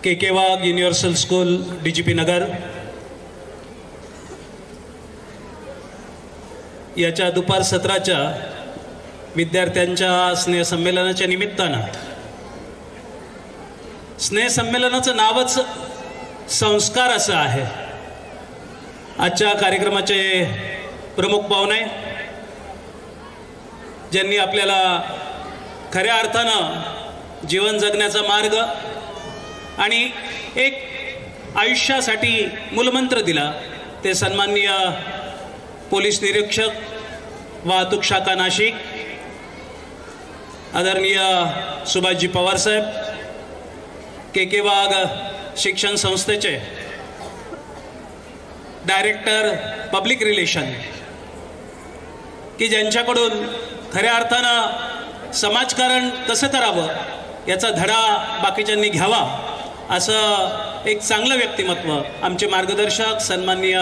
के Wagh universal school DGP नगर याच्या दुपार सत्राच्या विद्यार्थ्यांच्या स्नेहसंमेलनाच्या निमित्तानं स्नेहसंमेलनाचं नावच संस्कार असं आहे। आजच्या कार्यक्रमाचे प्रमुख पाहुणे ज्यांनी आपल्याला खऱ्या अर्थानं जीवन जगण्याचा मार्ग आणि एक आयुष्यासाठी मूलमंत्र दिला ते सन्माननीय पोलीस निरीक्षक वाहतूक शाखा नाशिक आदरणीय सुभाषजी पवार साहेब, के वाघ शिक्षण संस्थेचे डायरेक्टर पब्लिक रिलेशन की ज्यांच्याकडून खऱ्या अर्थानं समाजकारण कसं करावं याचा धडा बाकीच्यांनी घ्यावा असं एक चांगलं व्यक्तिमत्व आमचे मार्गदर्शक सन्माननीय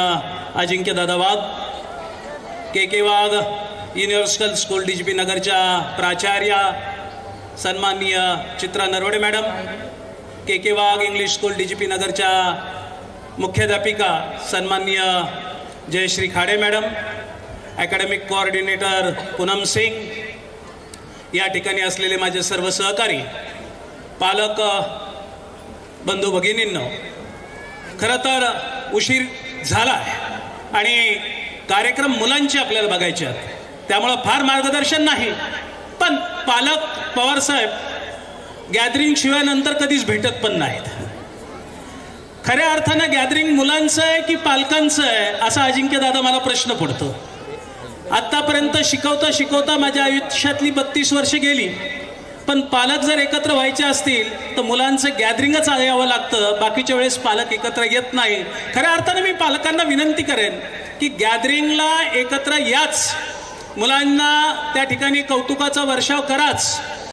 Ajinkya Dada Wagh, K Wagh universal school DGP नगरच्या प्राचार्या सन्माननीय Chitra Narawade madam, K Wagh English school DGP नगरच्या मुख्याध्यापिका सन्माननीय Jayashree Khade madam, academic coordinator Poonam Singh, या ठिकाणी असलेले माझे सर्व सहकारी, पालक बंधू भगिनींनो, खरं तर उशीर झाला आहे आणि कार्यक्रम मुलांचे आपल्याला बघायचे आहेत, त्यामुळं फार मार्गदर्शन नाही, पण पालक पवार साहेब गॅदरिंग शिवाय नंतर कधीच भेटत पण नाहीत। खऱ्या अर्थानं गॅदरिंग मुलांचं आहे की पालकांचं आहे असा अजिंक्य दादा मला प्रश्न पडतो। आतापर्यंत शिकवता शिकवता माझ्या आयुष्यातली 32 वर्षे गेली, पण पालक जर एकत्र व्हायचे असतील तर मुलांचं गॅदरिंगच यावं लागतं, बाकीच्या वेळेस पालक एकत्र येत नाही। खऱ्या अर्थानं मी पालकांना विनंती करेन की गॅदरिंगला एकत्र याच, मुलांना त्या ठिकाणी कौतुकाचा वर्षाव कराच।